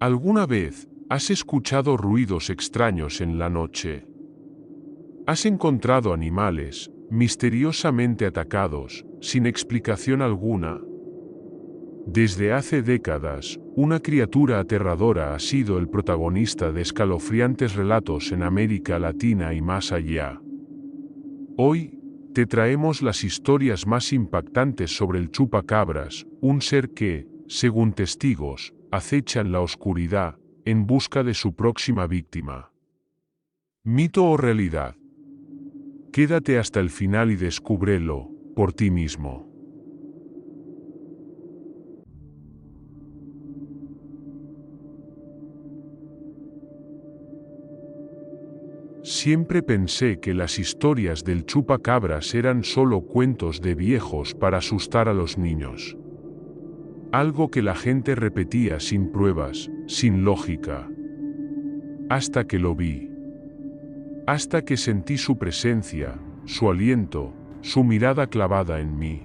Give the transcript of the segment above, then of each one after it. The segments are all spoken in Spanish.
¿Alguna vez has escuchado ruidos extraños en la noche? ¿Has encontrado animales misteriosamente atacados, sin explicación alguna? Desde hace décadas, una criatura aterradora ha sido el protagonista de escalofriantes relatos en América Latina y más allá. Hoy, te traemos las historias más impactantes sobre el chupacabras, un ser que, según testigos, acecha en la oscuridad, en busca de su próxima víctima. ¿Mito o realidad? Quédate hasta el final y descúbrelo por ti mismo. Siempre pensé que las historias del chupacabras eran solo cuentos de viejos para asustar a los niños. Algo que la gente repetía sin pruebas, sin lógica. Hasta que lo vi. Hasta que sentí su presencia, su aliento, su mirada clavada en mí.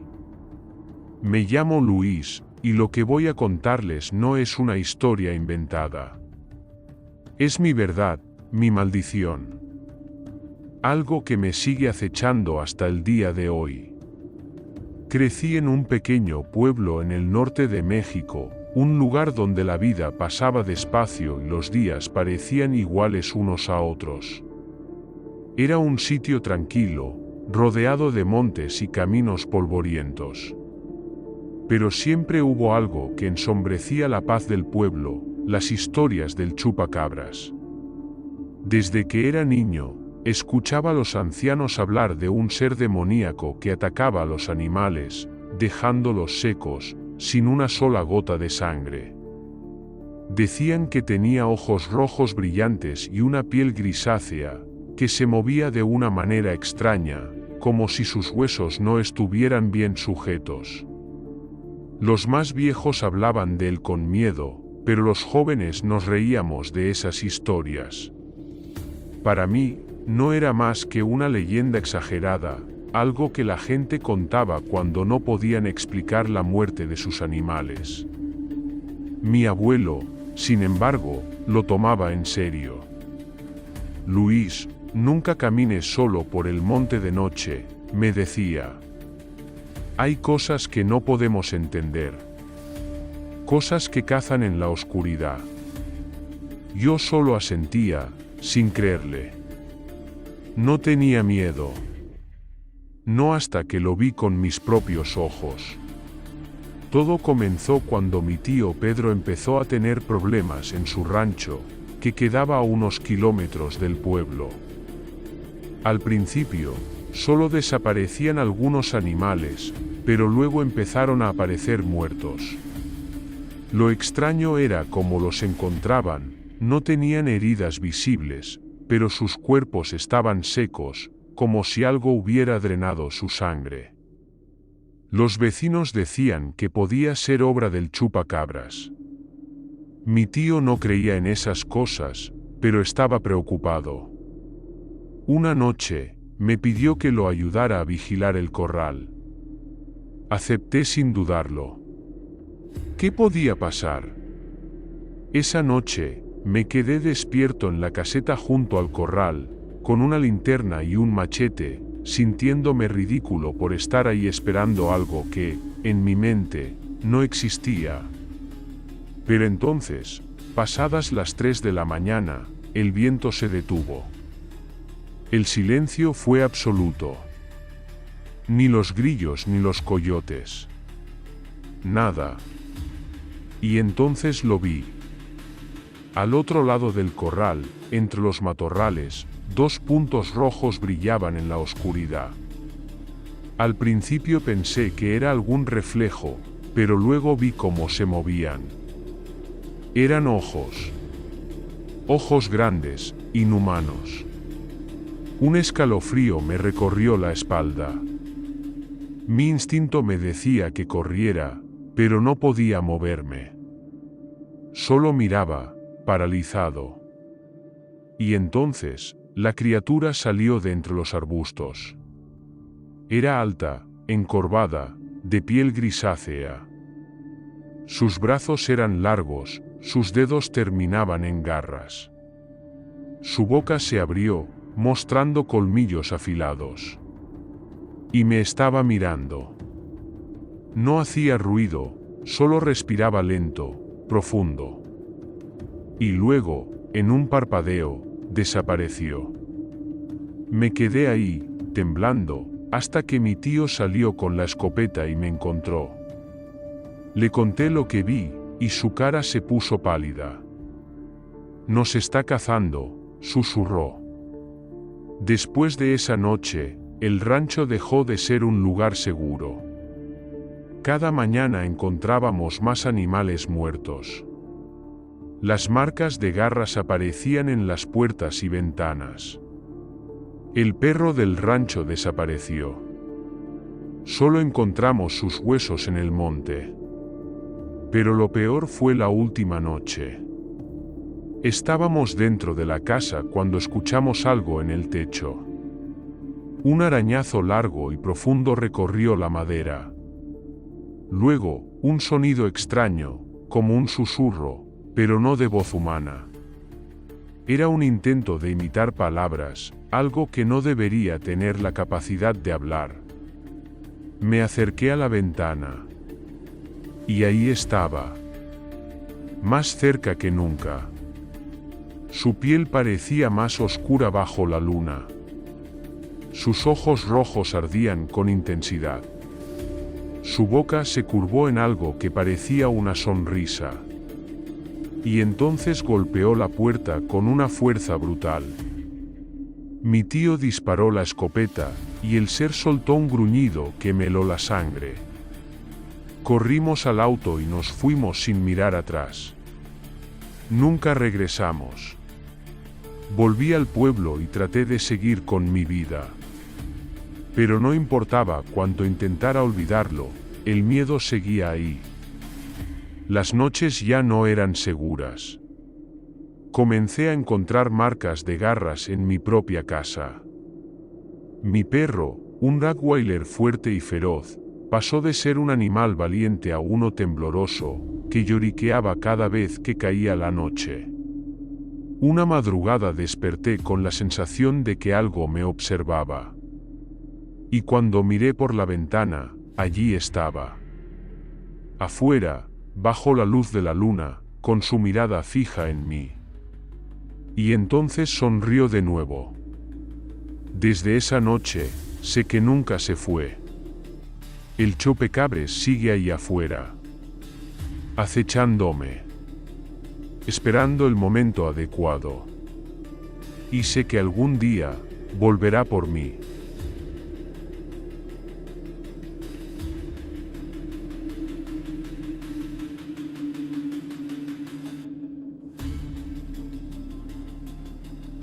Me llamo Luis, y lo que voy a contarles no es una historia inventada. Es mi verdad, mi maldición. Algo que me sigue acechando hasta el día de hoy. Crecí en un pequeño pueblo en el norte de México, un lugar donde la vida pasaba despacio y los días parecían iguales unos a otros. Era un sitio tranquilo, rodeado de montes y caminos polvorientos. Pero siempre hubo algo que ensombrecía la paz del pueblo, las historias del chupacabras. Desde que era niño, escuchaba a los ancianos hablar de un ser demoníaco que atacaba a los animales, dejándolos secos, sin una sola gota de sangre. Decían que tenía ojos rojos brillantes y una piel grisácea, que se movía de una manera extraña, como si sus huesos no estuvieran bien sujetos. Los más viejos hablaban de él con miedo, pero los jóvenes nos reíamos de esas historias. Para mí, no era más que una leyenda exagerada, algo que la gente contaba cuando no podían explicar la muerte de sus animales. Mi abuelo, sin embargo, lo tomaba en serio. Luis, nunca camines solo por el monte de noche, me decía. Hay cosas que no podemos entender. Cosas que cazan en la oscuridad. Yo solo asentía, sin creerle. No tenía miedo. No hasta que lo vi con mis propios ojos. Todo comenzó cuando mi tío Pedro empezó a tener problemas en su rancho, que quedaba a unos kilómetros del pueblo. Al principio, solo desaparecían algunos animales, pero luego empezaron a aparecer muertos. Lo extraño era cómo los encontraban, no tenían heridas visibles, pero sus cuerpos estaban secos, como si algo hubiera drenado su sangre. Los vecinos decían que podía ser obra del chupacabras. Mi tío no creía en esas cosas, pero estaba preocupado. Una noche, me pidió que lo ayudara a vigilar el corral. Acepté sin dudarlo. ¿Qué podía pasar? Esa noche, me quedé despierto en la caseta junto al corral, con una linterna y un machete, sintiéndome ridículo por estar ahí esperando algo que, en mi mente, no existía. Pero entonces, pasadas las 3 de la mañana, el viento se detuvo. El silencio fue absoluto. Ni los grillos ni los coyotes. Nada. Y entonces lo vi. Al otro lado del corral, entre los matorrales, 2 puntos rojos brillaban en la oscuridad. Al principio pensé que era algún reflejo, pero luego vi cómo se movían. Eran ojos. Ojos grandes, inhumanos. Un escalofrío me recorrió la espalda. Mi instinto me decía que corriera, pero no podía moverme. Solo miraba, paralizado. Y entonces, la criatura salió de entre los arbustos. Era alta, encorvada, de piel grisácea. Sus brazos eran largos, sus dedos terminaban en garras. Su boca se abrió, mostrando colmillos afilados. Y me estaba mirando. No hacía ruido, solo respiraba lento, profundo. Y luego, en un parpadeo, desapareció. Me quedé ahí, temblando, hasta que mi tío salió con la escopeta y me encontró. Le conté lo que vi, y su cara se puso pálida. «Nos está cazando», susurró. Después de esa noche, el rancho dejó de ser un lugar seguro. Cada mañana encontrábamos más animales muertos. Las marcas de garras aparecían en las puertas y ventanas. El perro del rancho desapareció. Solo encontramos sus huesos en el monte. Pero lo peor fue la última noche. Estábamos dentro de la casa cuando escuchamos algo en el techo. Un arañazo largo y profundo recorrió la madera. Luego, un sonido extraño, como un susurro, pero no de voz humana. Era un intento de imitar palabras, algo que no debería tener la capacidad de hablar. Me acerqué a la ventana. Y ahí estaba. Más cerca que nunca. Su piel parecía más oscura bajo la luna. Sus ojos rojos ardían con intensidad. Su boca se curvó en algo que parecía una sonrisa. Y entonces golpeó la puerta con una fuerza brutal. Mi tío disparó la escopeta, y el ser soltó un gruñido que me heló la sangre. Corrimos al auto y nos fuimos sin mirar atrás. Nunca regresamos. Volví al pueblo y traté de seguir con mi vida. Pero no importaba cuánto intentara olvidarlo, el miedo seguía ahí. Las noches ya no eran seguras. Comencé a encontrar marcas de garras en mi propia casa. Mi perro, un Rottweiler fuerte y feroz, pasó de ser un animal valiente a uno tembloroso, que lloriqueaba cada vez que caía la noche. Una madrugada desperté con la sensación de que algo me observaba. Y cuando miré por la ventana, allí estaba. Afuera, bajo la luz de la luna, con su mirada fija en mí. Y entonces sonrió de nuevo. Desde esa noche, sé que nunca se fue. El chupacabras sigue ahí afuera, acechándome, esperando el momento adecuado. Y sé que algún día, volverá por mí.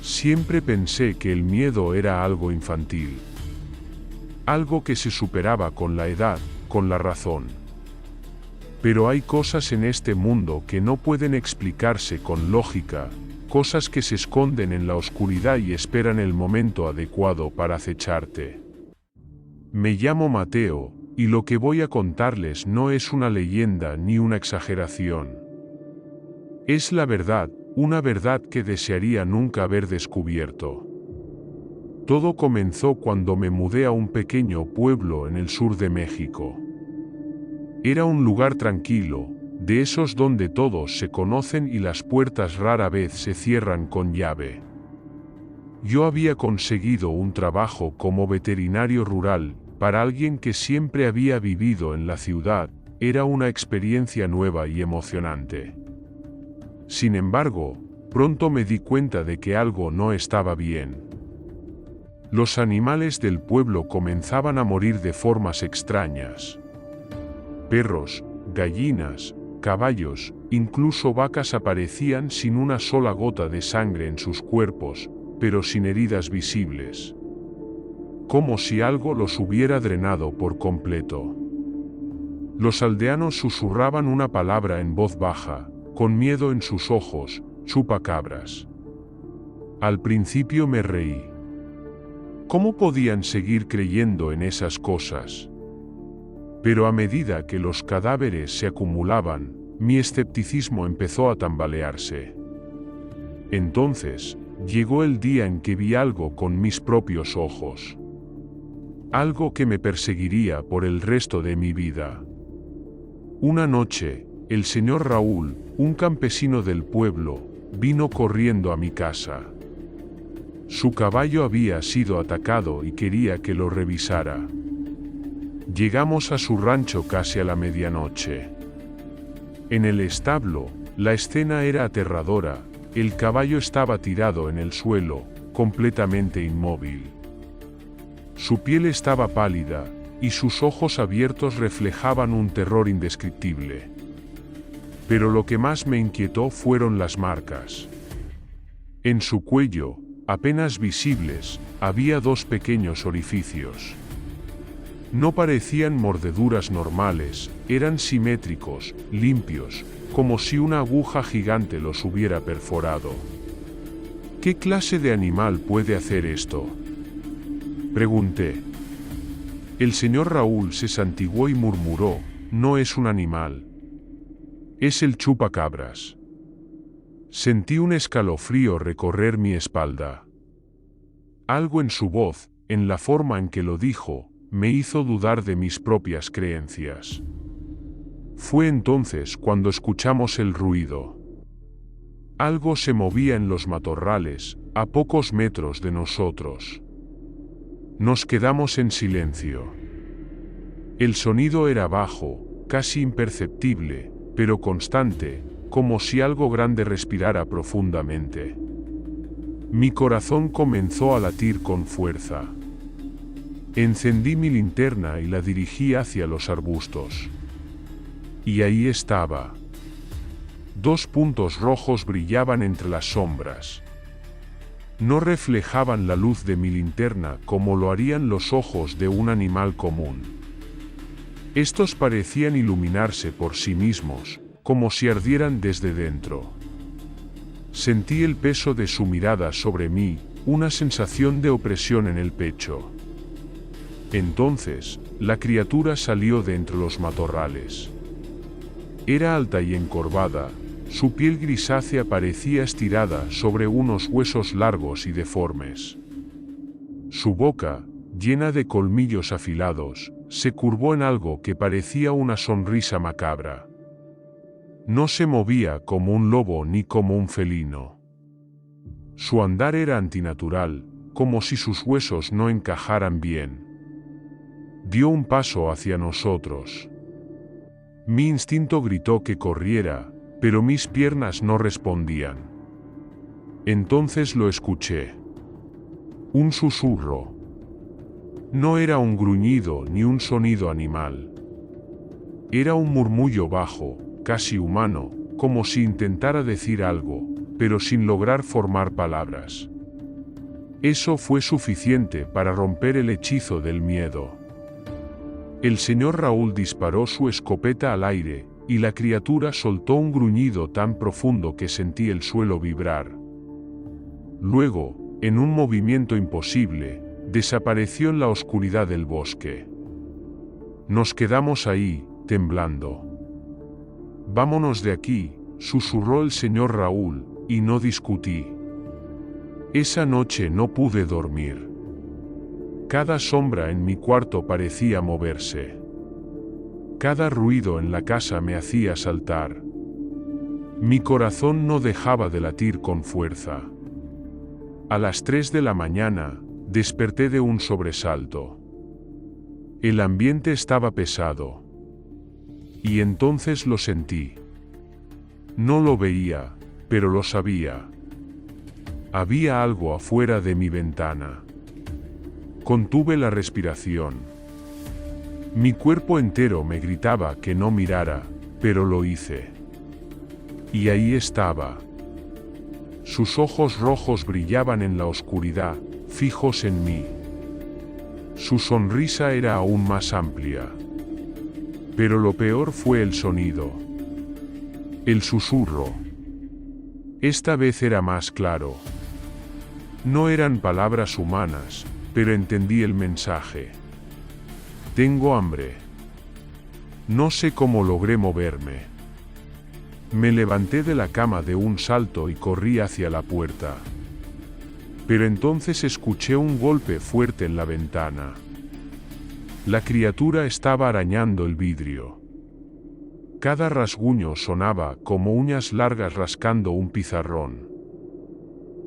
Siempre pensé que el miedo era algo infantil. Algo que se superaba con la edad, con la razón. Pero hay cosas en este mundo que no pueden explicarse con lógica, cosas que se esconden en la oscuridad y esperan el momento adecuado para acecharte. Me llamo Mateo, y lo que voy a contarles no es una leyenda ni una exageración. Es la verdad, una verdad que desearía nunca haber descubierto. Todo comenzó cuando me mudé a un pequeño pueblo en el sur de México. Era un lugar tranquilo, de esos donde todos se conocen y las puertas rara vez se cierran con llave. Yo había conseguido un trabajo como veterinario rural, para alguien que siempre había vivido en la ciudad, era una experiencia nueva y emocionante. Sin embargo, pronto me di cuenta de que algo no estaba bien. Los animales del pueblo comenzaban a morir de formas extrañas. Perros, gallinas, caballos, incluso vacas aparecían sin una sola gota de sangre en sus cuerpos, pero sin heridas visibles. Como si algo los hubiera drenado por completo. Los aldeanos susurraban una palabra en voz baja, con miedo en sus ojos: chupacabras. Al principio me reí. ¿Cómo podían seguir creyendo en esas cosas? Pero a medida que los cadáveres se acumulaban, mi escepticismo empezó a tambalearse. Entonces, llegó el día en que vi algo con mis propios ojos. Algo que me perseguiría por el resto de mi vida. Una noche, el señor Raúl, un campesino del pueblo, vino corriendo a mi casa. Su caballo había sido atacado y quería que lo revisara. Llegamos a su rancho casi a la medianoche. En el establo, la escena era aterradora. El caballo estaba tirado en el suelo, completamente inmóvil. Su piel estaba pálida, y sus ojos abiertos reflejaban un terror indescriptible. Pero lo que más me inquietó fueron las marcas. En su cuello, apenas visibles, había dos pequeños orificios. No parecían mordeduras normales, eran simétricos, limpios, como si una aguja gigante los hubiera perforado. ¿Qué clase de animal puede hacer esto?, pregunté. El señor Raúl se santiguó y murmuró: no es un animal. Es el chupacabras. Sentí un escalofrío recorrer mi espalda. Algo en su voz, en la forma en que lo dijo, me hizo dudar de mis propias creencias. Fue entonces cuando escuchamos el ruido. Algo se movía en los matorrales, a pocos metros de nosotros. Nos quedamos en silencio. El sonido era bajo, casi imperceptible, pero constante, como si algo grande respirara profundamente. Mi corazón comenzó a latir con fuerza. Encendí mi linterna y la dirigí hacia los arbustos. Y ahí estaba. Dos puntos rojos brillaban entre las sombras. No reflejaban la luz de mi linterna como lo harían los ojos de un animal común. Estos parecían iluminarse por sí mismos, como si ardieran desde dentro. Sentí el peso de su mirada sobre mí, una sensación de opresión en el pecho. Entonces, la criatura salió de entre los matorrales. Era alta y encorvada. Su piel grisácea parecía estirada sobre unos huesos largos y deformes. Su boca, llena de colmillos afilados, se curvó en algo que parecía una sonrisa macabra. No se movía como un lobo ni como un felino. Su andar era antinatural, como si sus huesos no encajaran bien. Dio un paso hacia nosotros. Mi instinto gritó que corriera, pero mis piernas no respondían. Entonces lo escuché. Un susurro. No era un gruñido ni un sonido animal. Era un murmullo bajo, casi humano, como si intentara decir algo, pero sin lograr formar palabras. Eso fue suficiente para romper el hechizo del miedo. El señor Raúl disparó su escopeta al aire, y la criatura soltó un gruñido tan profundo que sentí el suelo vibrar. Luego, en un movimiento imposible, desapareció en la oscuridad del bosque. Nos quedamos ahí, temblando. «Vámonos de aquí», susurró el señor Raúl, y no discutí. Esa noche no pude dormir. Cada sombra en mi cuarto parecía moverse. Cada ruido en la casa me hacía saltar. Mi corazón no dejaba de latir con fuerza. A las 3 de la mañana, desperté de un sobresalto. El ambiente estaba pesado. Y entonces lo sentí. No lo veía, pero lo sabía. Había algo afuera de mi ventana. Contuve la respiración. Mi cuerpo entero me gritaba que no mirara, pero lo hice. Y ahí estaba. Sus ojos rojos brillaban en la oscuridad, fijos en mí. Su sonrisa era aún más amplia. Pero lo peor fue el sonido. El susurro. Esta vez era más claro. No eran palabras humanas, pero entendí el mensaje. Tengo hambre. No sé cómo logré moverme. Me levanté de la cama de un salto y corrí hacia la puerta. Pero entonces escuché un golpe fuerte en la ventana. La criatura estaba arañando el vidrio. Cada rasguño sonaba como uñas largas rascando un pizarrón.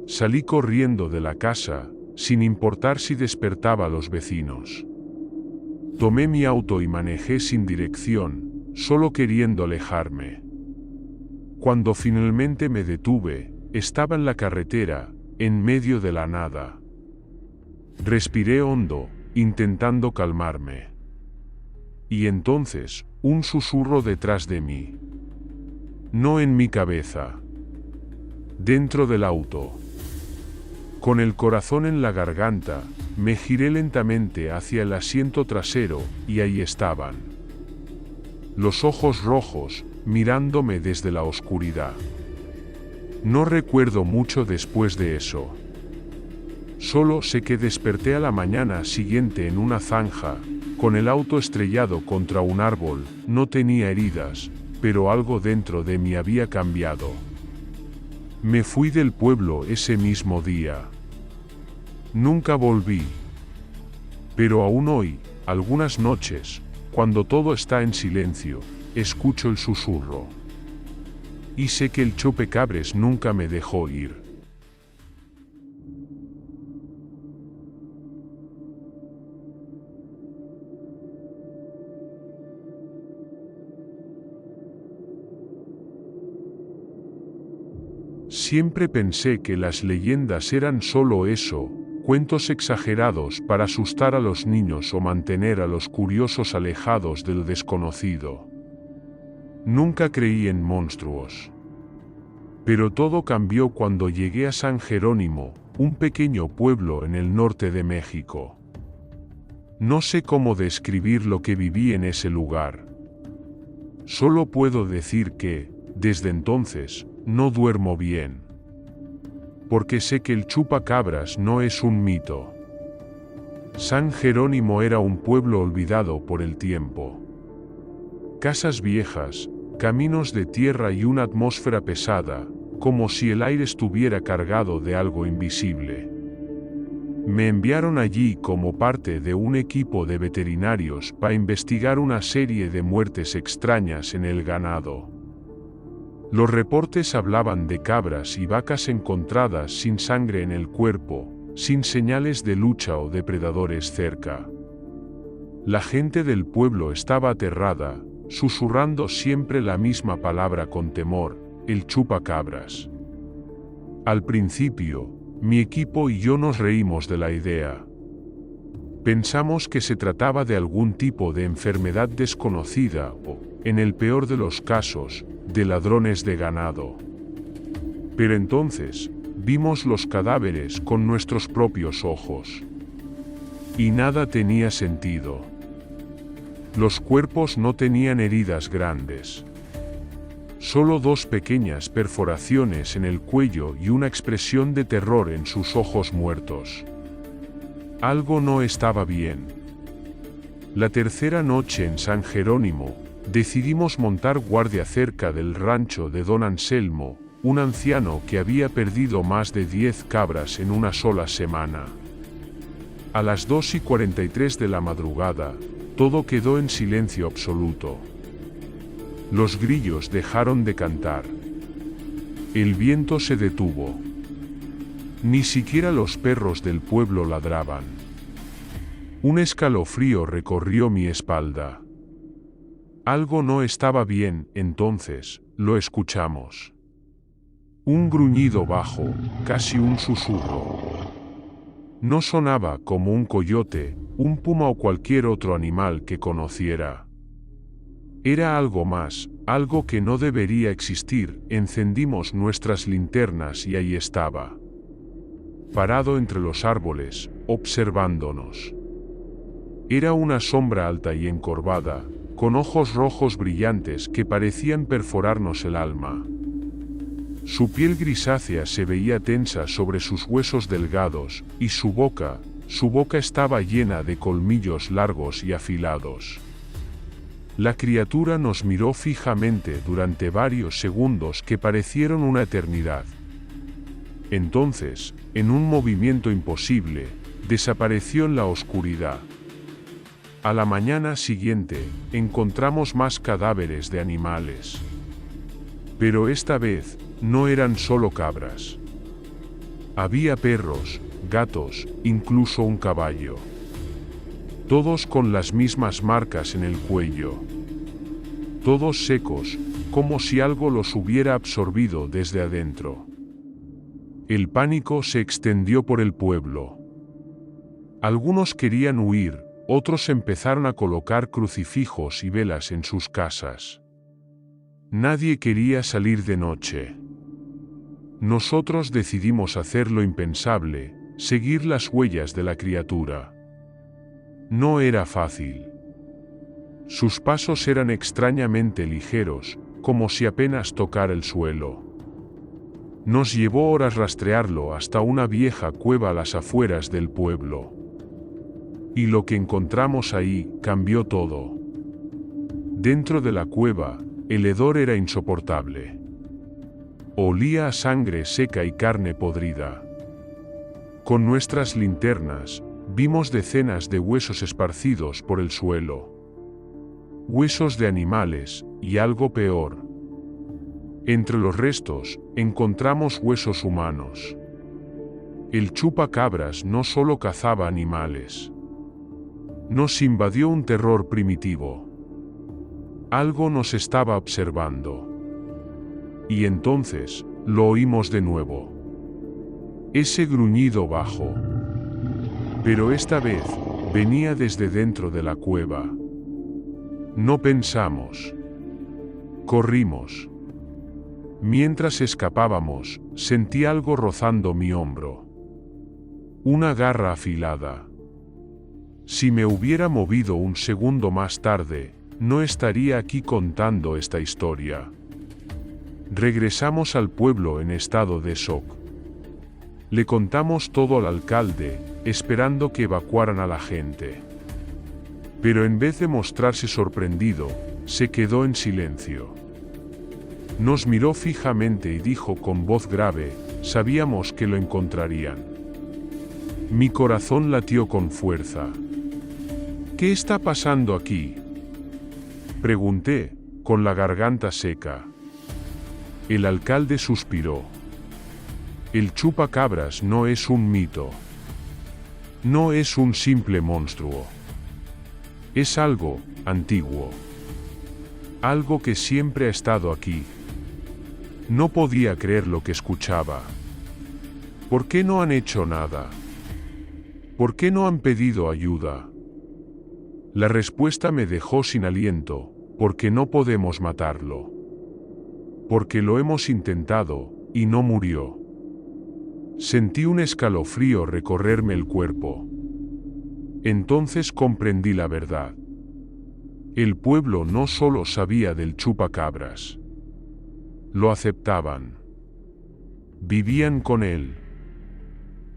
Salí corriendo de la casa, sin importar si despertaba a los vecinos. Tomé mi auto y manejé sin dirección, solo queriendo alejarme. Cuando finalmente me detuve, estaba en la carretera, en medio de la nada. Respiré hondo, intentando calmarme. Y entonces, un susurro detrás de mí. No en mi cabeza. Dentro del auto. Con el corazón en la garganta, me giré lentamente hacia el asiento trasero, y ahí estaban. Los ojos rojos, mirándome desde la oscuridad. No recuerdo mucho después de eso. Solo sé que desperté a la mañana siguiente en una zanja, con el auto estrellado contra un árbol. No tenía heridas, pero algo dentro de mí había cambiado. Me fui del pueblo ese mismo día. Nunca volví. Pero aún hoy, algunas noches, cuando todo está en silencio, escucho el susurro. Y sé que el chupacabras nunca me dejó ir. Siempre pensé que las leyendas eran solo eso, cuentos exagerados para asustar a los niños o mantener a los curiosos alejados del desconocido. Nunca creí en monstruos. Pero todo cambió cuando llegué a San Jerónimo, un pequeño pueblo en el norte de México. No sé cómo describir lo que viví en ese lugar. Solo puedo decir que, desde entonces, no duermo bien. Porque sé que el chupacabras no es un mito. San Jerónimo era un pueblo olvidado por el tiempo. Casas viejas, caminos de tierra y una atmósfera pesada, como si el aire estuviera cargado de algo invisible. Me enviaron allí como parte de un equipo de veterinarios para investigar una serie de muertes extrañas en el ganado. Los reportes hablaban de cabras y vacas encontradas sin sangre en el cuerpo, sin señales de lucha o depredadores cerca. La gente del pueblo estaba aterrada, susurrando siempre la misma palabra con temor: el chupacabras. Al principio, mi equipo y yo nos reímos de la idea. Pensamos que se trataba de algún tipo de enfermedad desconocida o, en el peor de los casos, de ladrones de ganado. Pero entonces, vimos los cadáveres con nuestros propios ojos. Y nada tenía sentido. Los cuerpos no tenían heridas grandes. Solo dos pequeñas perforaciones en el cuello y una expresión de terror en sus ojos muertos. Algo no estaba bien. La tercera noche en San Jerónimo, decidimos montar guardia cerca del rancho de don Anselmo, un anciano que había perdido más de 10 cabras en una sola semana. A las 2:43 de la madrugada, todo quedó en silencio absoluto. Los grillos dejaron de cantar. El viento se detuvo. Ni siquiera los perros del pueblo ladraban. Un escalofrío recorrió mi espalda. Algo no estaba bien. Entonces, lo escuchamos. Un gruñido bajo, casi un susurro. No sonaba como un coyote, un puma o cualquier otro animal que conociera. Era algo más, algo que no debería existir. Encendimos nuestras linternas y ahí estaba. Parado entre los árboles, observándonos. Era una sombra alta y encorvada, con ojos rojos brillantes que parecían perforarnos el alma. Su piel grisácea se veía tensa sobre sus huesos delgados, y su boca estaba llena de colmillos largos y afilados. La criatura nos miró fijamente durante varios segundos que parecieron una eternidad. Entonces, en un movimiento imposible, desapareció en la oscuridad. A la mañana siguiente, encontramos más cadáveres de animales. Pero esta vez, no eran solo cabras. Había perros, gatos, incluso un caballo. Todos con las mismas marcas en el cuello. Todos secos, como si algo los hubiera absorbido desde adentro. El pánico se extendió por el pueblo. Algunos querían huir, otros empezaron a colocar crucifijos y velas en sus casas. Nadie quería salir de noche. Nosotros decidimos hacer lo impensable, seguir las huellas de la criatura. No era fácil. Sus pasos eran extrañamente ligeros, como si apenas tocara el suelo. Nos llevó horas rastrearlo hasta una vieja cueva a las afueras del pueblo. Y lo que encontramos ahí cambió todo. Dentro de la cueva, el hedor era insoportable. Olía a sangre seca y carne podrida. Con nuestras linternas, vimos decenas de huesos esparcidos por el suelo. Huesos de animales, y algo peor. Entre los restos, encontramos huesos humanos. El chupacabras no solo cazaba animales. Nos invadió un terror primitivo. Algo nos estaba observando. Y entonces, lo oímos de nuevo. Ese gruñido bajo. Pero esta vez, venía desde dentro de la cueva. No pensamos. Corrimos. Mientras escapábamos, sentí algo rozando mi hombro. Una garra afilada. Si me hubiera movido un segundo más tarde, no estaría aquí contando esta historia. Regresamos al pueblo en estado de shock. Le contamos todo al alcalde, esperando que evacuaran a la gente. Pero en vez de mostrarse sorprendido, se quedó en silencio. Nos miró fijamente y dijo con voz grave, sabíamos que lo encontrarían. Mi corazón latió con fuerza. ¿Qué está pasando aquí?, pregunté, con la garganta seca. El alcalde suspiró. El chupacabras no es un mito. No es un simple monstruo. Es algo antiguo. Algo que siempre ha estado aquí. No podía creer lo que escuchaba. ¿Por qué no han hecho nada? ¿Por qué no han pedido ayuda? La respuesta me dejó sin aliento, porque no podemos matarlo. Porque lo hemos intentado, y no murió. Sentí un escalofrío recorrerme el cuerpo. Entonces comprendí la verdad. El pueblo no solo sabía del chupacabras. Lo aceptaban. Vivían con él.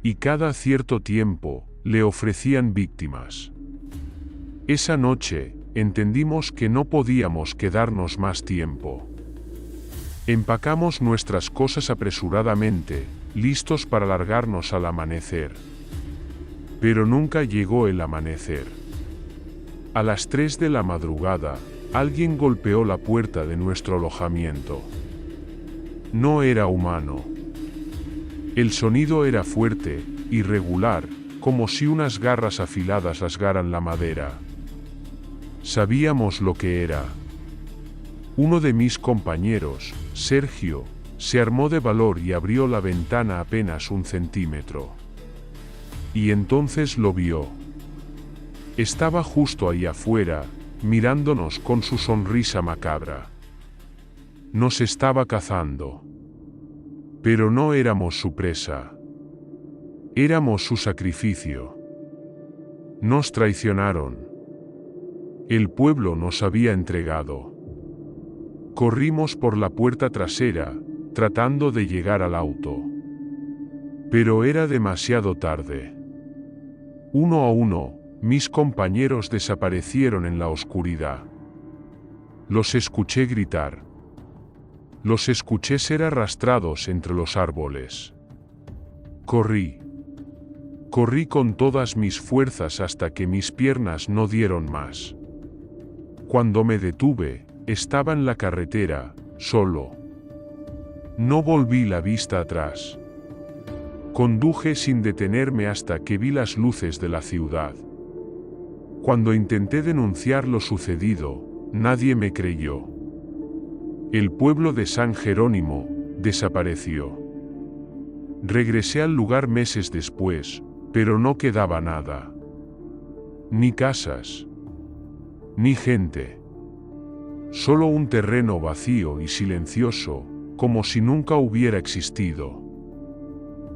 Y cada cierto tiempo, le ofrecían víctimas. Esa noche, entendimos que no podíamos quedarnos más tiempo. Empacamos nuestras cosas apresuradamente, listos para largarnos al amanecer. Pero nunca llegó el amanecer. A las 3 de la madrugada, alguien golpeó la puerta de nuestro alojamiento. No era humano. El sonido era fuerte, irregular, como si unas garras afiladas rasgaran la madera. Sabíamos lo que era. Uno de mis compañeros, Sergio, se armó de valor y abrió la ventana apenas 1 centímetro. Y entonces lo vio. Estaba justo ahí afuera, mirándonos con su sonrisa macabra. Nos estaba cazando. Pero no éramos su presa. Éramos su sacrificio. Nos traicionaron. El pueblo nos había entregado. Corrimos por la puerta trasera, tratando de llegar al auto. Pero era demasiado tarde. Uno a uno, mis compañeros desaparecieron en la oscuridad. Los escuché gritar. Los escuché ser arrastrados entre los árboles. Corrí. Corrí con todas mis fuerzas hasta que mis piernas no dieron más. Cuando me detuve, estaba en la carretera, solo. No volví la vista atrás. Conduje sin detenerme hasta que vi las luces de la ciudad. Cuando intenté denunciar lo sucedido, nadie me creyó. El pueblo de San Jerónimo desapareció. Regresé al lugar meses después, pero no quedaba nada. Ni casas. Ni gente. Solo un terreno vacío y silencioso, como si nunca hubiera existido.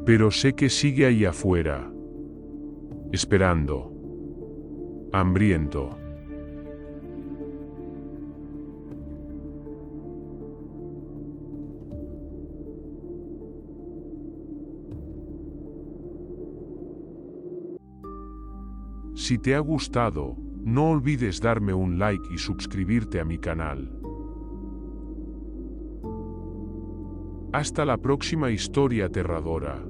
Pero sé que sigue ahí afuera. Esperando. Hambriento. Si te ha gustado, no olvides darme un like y suscribirte a mi canal. Hasta la próxima historia aterradora.